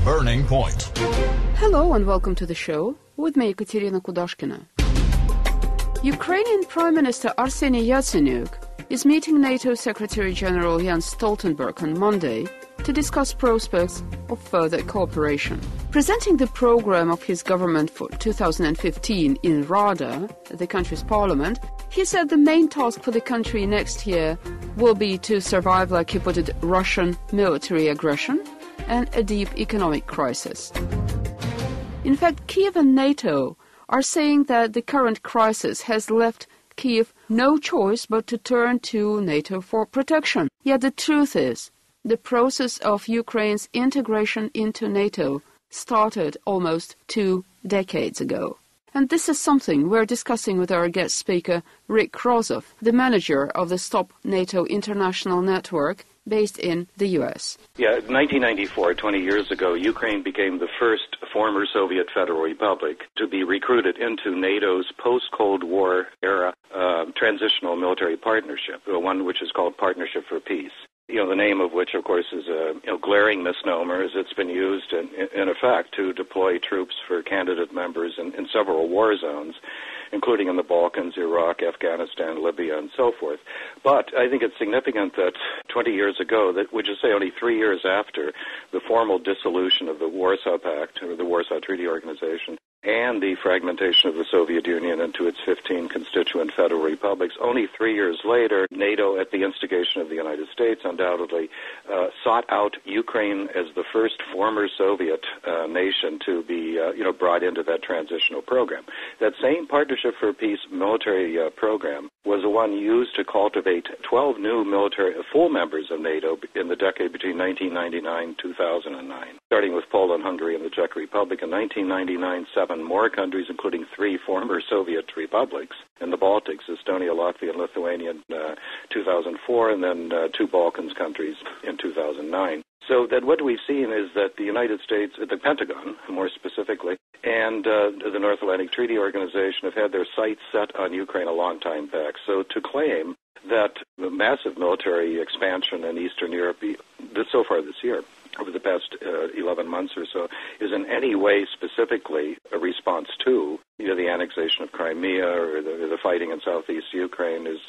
Burning Point. Hello and welcome to the show with me, Ekaterina Kudashkina. Ukrainian Prime Minister Arseniy Yatsenyuk is meeting NATO Secretary-General Jens Stoltenberg on Monday to discuss prospects of further cooperation. Presenting the program of his government for 2015 in Rada, the country's parliament, he said the main task for the country next year will be to survive, like he put it, Russian military aggression and a deep economic crisis. In fact, Kiev and NATO are saying that the current crisis has left Kiev no choice but to turn to NATO for protection. Yet the truth is, the process of Ukraine's integration into NATO started almost 2 decades ago. And this is something we're discussing with our guest speaker, Rick Rozoff, the manager of the Stop NATO International Network, based in the U.S. Yeah, in 1994, 20 years ago, Ukraine became the first former Soviet Federal Republic to be recruited into NATO's post-Cold War era transitional military partnership, the one which is called Partnership for Peace. The name of which, of course, is a glaring misnomer, as it's been used, in effect, to deploy troops for candidate members in several war zones, including in the Balkans, Iraq, Afghanistan, Libya, and so forth. But I think it's significant that 20 years ago, which is, say, only 3 years after the formal dissolution of the Warsaw Pact, or the Warsaw Treaty Organization, and the fragmentation of the Soviet Union into its 15 constituent federal republics. Only 3 years later, NATO, at the instigation of the United States, undoubtedly, sought out Ukraine as the first former Soviet nation to be, brought into that transitional program. That same Partnership for Peace military program was the one used to cultivate 12 new military full members of NATO in the decade between 1999 and 2009, starting with Poland, Hungary, and the Czech Republic. In 1999, 7 more countries, including 3 former Soviet republics in the Baltics, Estonia, Latvia, and Lithuania in 2004, and then 2 Balkans countries in 2009. So that what we've seen is that the United States, the Pentagon more specifically, and the North Atlantic Treaty Organization have had their sights set on Ukraine a long time back. So to claim that the massive military expansion in Eastern Europe, so far this year, over the past 11 months or so, is in any way specifically a response to the annexation of Crimea or the fighting in southeast Ukraine is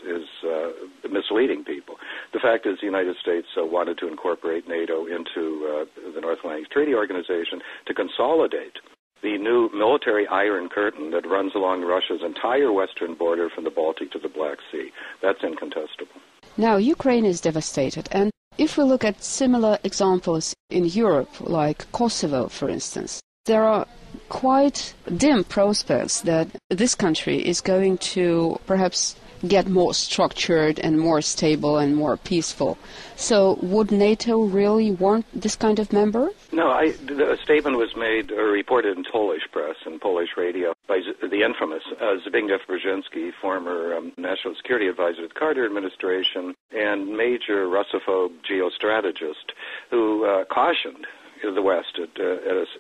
misleading people. The fact is the United States wanted to incorporate NATO into the North Atlantic Treaty Organization to consolidate the new military Iron Curtain that runs along Russia's entire western border from the Baltic to the Black Sea. That's incontestable. Now, Ukraine is devastated, and if we look at similar examples in Europe, like Kosovo, for instance, there are quite dim prospects that this country is going to perhaps get more structured and more stable and more peaceful. So would NATO really want this kind of member? No, a statement was made or reported in Polish press and Polish radio by the infamous Zbigniew Brzezinski, former national security advisor to the Carter administration and major Russophobe geostrategist, who cautioned the West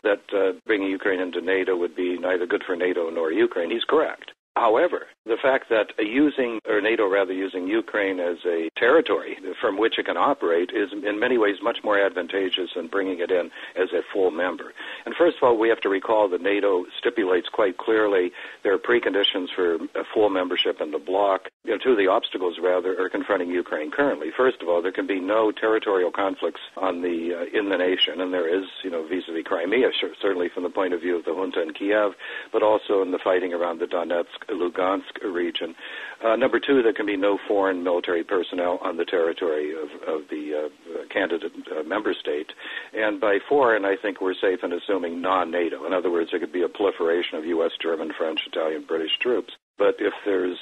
that bringing Ukraine into NATO would be neither good for NATO nor Ukraine. He's correct. However, the fact that using Ukraine as a territory from which it can operate is in many ways much more advantageous than bringing it in as a full member. And first of all, we have to recall that NATO stipulates quite clearly there are preconditions for a full membership in the bloc. 2 of the obstacles, rather, are confronting Ukraine currently. First of all, there can be no territorial conflicts in the nation, and there is, vis-a-vis Crimea, certainly from the point of view of the junta in Kiev, but also in the fighting around the Donetsk-Lugansk region. Number 2, there can be no foreign military personnel on the territory of the candidate member state. And by foreign, I think we're safe in assuming non-NATO. In other words, there could be a proliferation of U.S., German, French, Italian, British troops. But if there's,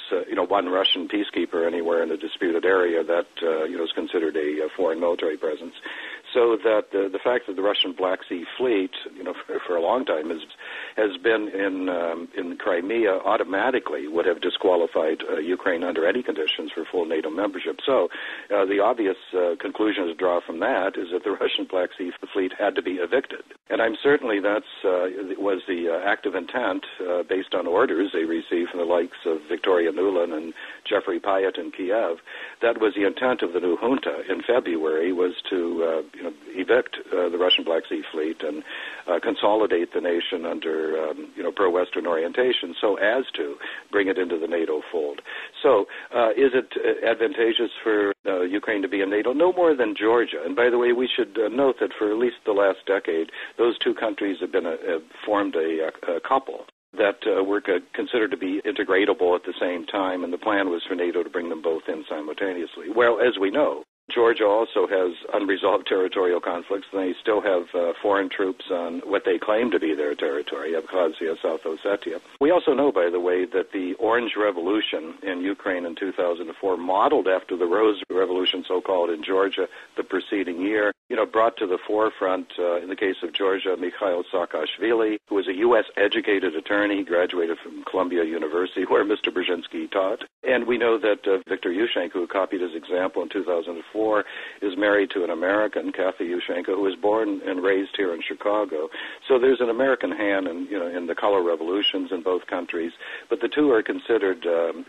one Russian peacekeeper anywhere in a disputed area, that, is considered a foreign military presence. So that the fact that the Russian Black Sea Fleet, for a long time has been in Crimea automatically would have disqualified Ukraine under any conditions for full NATO membership. So the obvious conclusion to draw from that is that the Russian Black Sea Fleet had to be evicted. And I'm certainly was the active intent based on orders they received from the likes of Victoria Nuland and Jeffrey Pyatt in Kiev. That was the intent of the new junta in February, was to evict the Russian Black Sea Fleet and consolidate the nation under pro-Western orientation so as to bring it into the NATO fold. So is it advantageous for Ukraine to be in NATO? No more than Georgia. And by the way, we should note that for at least the last decade, those two countries have been formed a couple that were considered to be integratable at the same time, and the plan was for NATO to bring them both in simultaneously. Well, as we know, Georgia also has unresolved territorial conflicts, and they still have foreign troops on what they claim to be their territory, Abkhazia, South Ossetia. We also know, by the way, that the Orange Revolution in Ukraine in 2004, modeled after the Rose Revolution, so-called, in Georgia the preceding year, brought to the forefront, in the case of Georgia, Mikhail Saakashvili, who was a U.S.-educated attorney. He graduated from Columbia University, where Mr. Brzezinski taught. And we know that Viktor Yushchenko, who copied his example in 2004, is married to an American, Kathy Yushchenko, who was born and raised here in Chicago. So there's an American hand in the color revolutions in both countries. But the two are considered,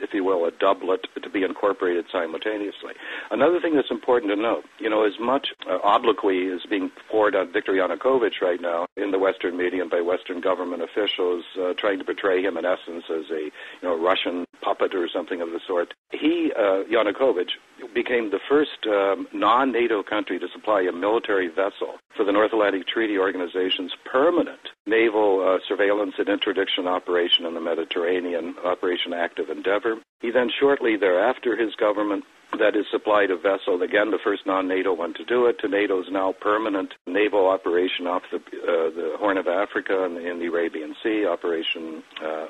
if you will, a doublet to be incorporated simultaneously. Another thing that's important to note, as much obloquy is being poured on Viktor Yanukovych right now in the Western media and by Western government officials, trying to portray him in essence as a Russian puppet or something of the sort. He, Yanukovych, became the first non-NATO country to supply a military vessel for the North Atlantic Treaty Organization's permanent naval surveillance and interdiction operation in the Mediterranean, Operation Active Endeavor. He then, shortly thereafter, his government, that is, supplied a vessel, again the first non-NATO one to do it, to NATO's now permanent naval operation off the Horn of Africa and in the Arabian Sea, Operation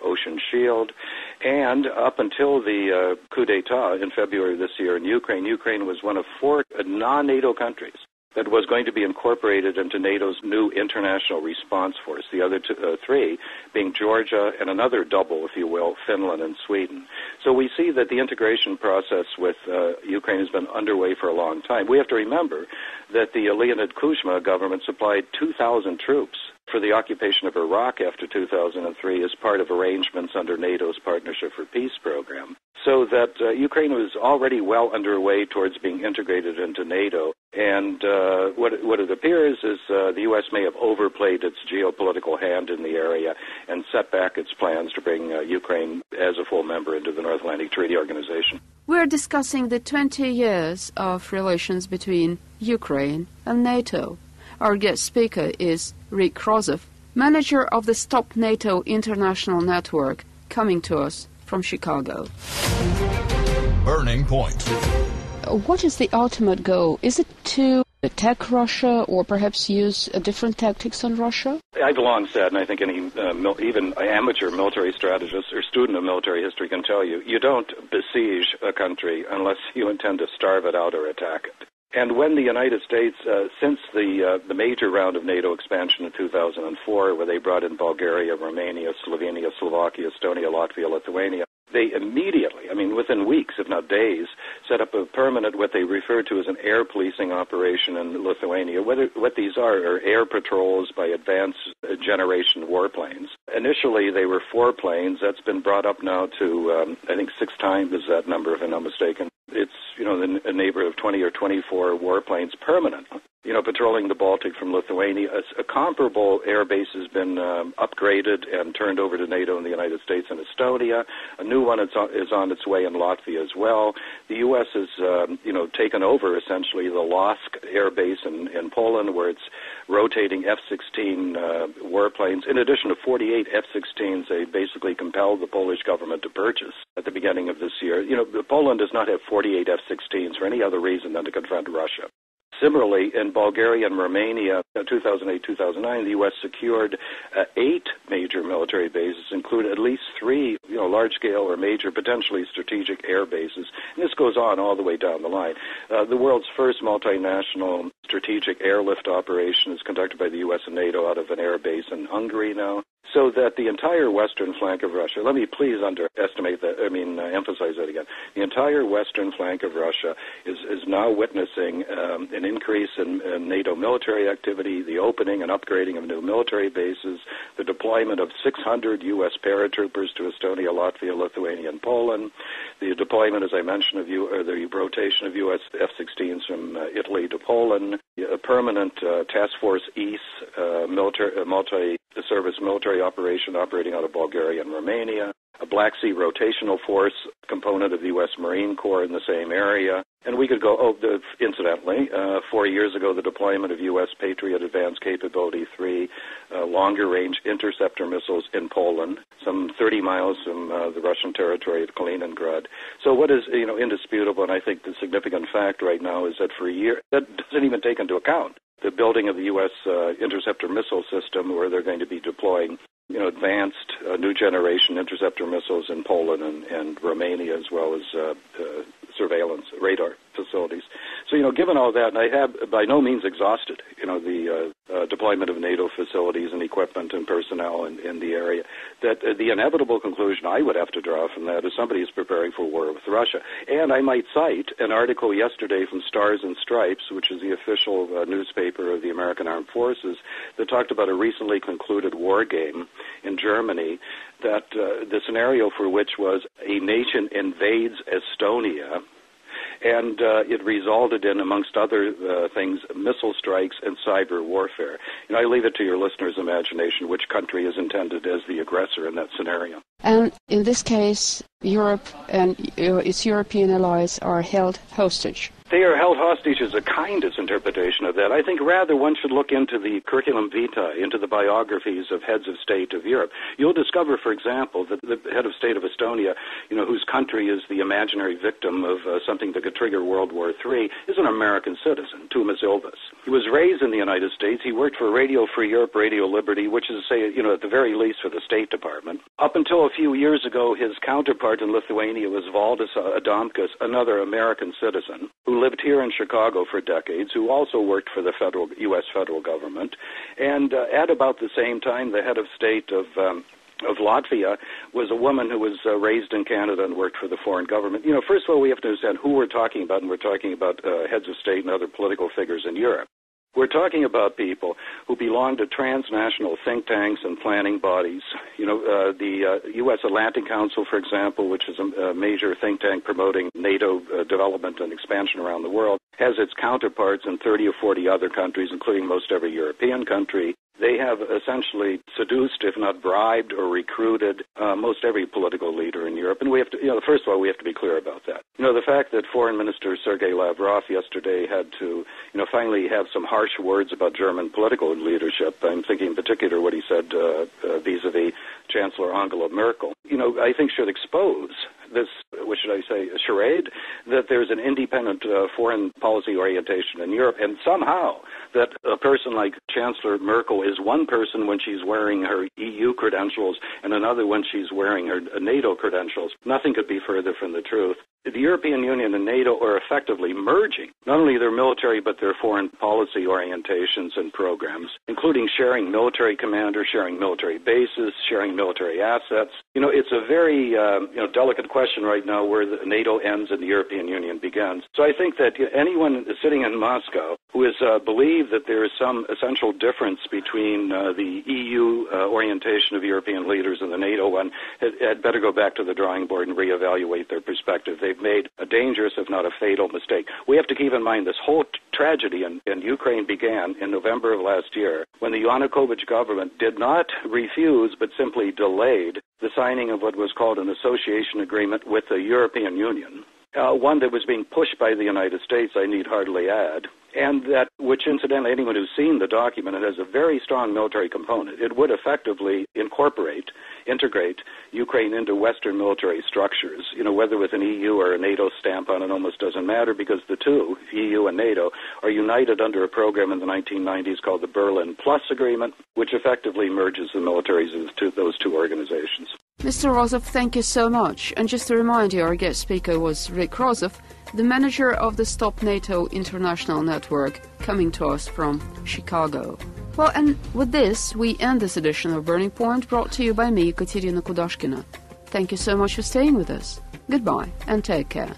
Ocean Shield. And up until the coup d'etat in February this year in Ukraine was one of 4 non-NATO countries that was going to be incorporated into NATO's new international response force, the other 3 being Georgia and another double, if you will, Finland and Sweden. So we see that the integration process with Ukraine has been underway for a long time. We have to remember that the Leonid Kuzma government supplied 2,000 troops for the occupation of Iraq after 2003 as part of arrangements under NATO's Partnership for Peace program. So that Ukraine was already well underway towards being integrated into NATO. And what it appears is the U.S. may have overplayed its geopolitical hand in the area and set back its plans to bring Ukraine as a full member into the North Atlantic Treaty Organization. We're discussing the 20 years of relations between Ukraine and NATO. Our guest speaker is Rick Rozoff, manager of the Stop NATO International Network, coming to us from Chicago. Burning Point. What is the ultimate goal? Is it to attack Russia or perhaps use different tactics on Russia? I've long said, and I think any even amateur military strategist or student of military history can tell you, you don't besiege a country unless you intend to starve it out or attack it. And when the United States, since the major round of NATO expansion in 2004, where they brought in Bulgaria, Romania, Slovenia, Slovakia, Estonia, Latvia, Lithuania, they immediately, within weeks, if not days, set up a permanent, what they refer to as an air policing operation in Lithuania. What these are air patrols by advanced generation warplanes. Initially, they were 4 planes. That's been brought up now to, I think 6 times is that number, if I'm not mistaken. It's, in a neighborhood of 20 or 24 warplanes permanent, patrolling the Baltic from Lithuania. A comparable air base has been upgraded and turned over to NATO in the United States and Estonia. A new one is on its way in Latvia as well. The U.S. has, taken over, essentially, the Lask air base in Poland, where it's rotating F-16 warplanes. In addition to 48 F-16s, they basically compelled the Polish government to purchase at the beginning of this year. Poland does not have 48 F-16s for any other reason than to confront Russia. Similarly, in Bulgaria and Romania, 2008-2009, the U.S. secured 8 major military bases, including at least 3 large-scale or major, potentially strategic air bases. And this goes on all the way down the line. The world's first multinational strategic airlift operation is conducted by the U.S. and NATO out of an air base in Hungary now. so that the entire western flank of Russia, let me please emphasize that again, the entire western flank of Russia is now witnessing an increase in NATO military activity, the opening and upgrading of new military bases, the deployment of 600 U.S. paratroopers to Estonia, Latvia, Lithuania, and Poland, the deployment, as I mentioned, the rotation of U.S. F-16s from Italy to Poland, a permanent Task Force East multi-service military operation operating out of Bulgaria and Romania, a Black Sea rotational force component of the U.S. Marine Corps in the same area. And we could go, incidentally, 4 years ago, the deployment of U.S. Patriot Advanced Capability 3 longer-range interceptor missiles in Poland, some 30 miles from the Russian territory of Kaliningrad. So what is, indisputable, and I think the significant fact right now is that for a year, that doesn't even take into account the building of the U.S. interceptor missile system, where they're going to be deploying advanced new generation interceptor missiles in Poland and Romania, as well as surveillance radar facilities. So, given all that, and I have by no means exhausted, the deployment of NATO facilities and equipment and personnel in the area, that the inevitable conclusion I would have to draw from that is somebody is preparing for war with Russia. And I might cite an article yesterday from Stars and Stripes, which is the official newspaper of the American Armed Forces, that talked about a recently concluded war game in Germany, that the scenario for which was a nation invades Estonia, and it resulted in, amongst other things, missile strikes and cyber warfare. I leave it to your listeners' imagination which country is intended as the aggressor in that scenario. And in this case, Europe and its European allies are held hostage. They are held hostage is the kindest interpretation of that. I think rather one should look into the curriculum vitae, into the biographies of heads of state of Europe. You'll discover, for example, that the head of state of Estonia, whose country is the imaginary victim of something that could trigger World War III, is an American citizen, Tumas Ilves. He was raised in the United States. He worked for Radio Free Europe, Radio Liberty, which is, at the very least for the State Department. Up until a few years ago, his counterpart in Lithuania was Valdis Adamkus, another American citizen, who lived here in Chicago for decades, who also worked for the U.S. federal government. And at about the same time, the head of state of Latvia was a woman who was raised in Canada and worked for the foreign government. First of all, we have to understand who we're talking about, and we're talking about heads of state and other political figures in Europe. We're talking about people who belong to transnational think tanks and planning bodies. The U.S. Atlantic Council, for example, which is a major think tank promoting NATO development and expansion around the world, has its counterparts in 30 or 40 other countries, including most every European country. They have essentially seduced, if not bribed or recruited, most every political leader in Europe. And we have to, first of all, we have to be clear about that. The fact that Foreign Minister Sergei Lavrov yesterday had to, finally have some harsh words about German political leadership. I'm thinking in particular what he said vis-a-vis Chancellor Angela Merkel, I think should expose this, what should I say, charade, that there's an independent foreign policy orientation in Europe, and somehow that a person like Chancellor Merkel is one person when she's wearing her EU credentials and another when she's wearing her NATO credentials. Nothing could be further from the truth. The European Union and NATO are effectively merging not only their military but their foreign policy orientations and programs, including sharing military commanders, sharing military bases, sharing military assets. It's a very delicate question right now where the NATO ends and the European Union begins. So I think that anyone sitting in Moscow who is believe that there is some essential difference between the EU orientation of European leaders and the NATO one had better go back to the drawing board and reevaluate their perspective. They've made a dangerous, if not a fatal, mistake. We have to keep in mind this whole tragedy in Ukraine began in November of last year when the Yanukovych government did not refuse but simply delayed the signing of what was called an association agreement with the European Union, one that was being pushed by the United States, I need hardly add, and that, which incidentally, anyone who's seen the document, it has a very strong military component. It would effectively integrate Ukraine into Western military structures, whether with an EU or a NATO stamp on it almost doesn't matter, because the two, EU and NATO, are united under a program in the 1990s called the Berlin Plus Agreement, which effectively merges the militaries of those two organizations. Mr. Rozoff, thank you so much. And just to remind you, our guest speaker was Rick Rozoff, the manager of the Stop NATO International Network, coming to us from Chicago. Well, and with this, we end this edition of Burning Point, brought to you by me, Ekaterina Kudashkina. Thank you so much for staying with us. Goodbye, and take care.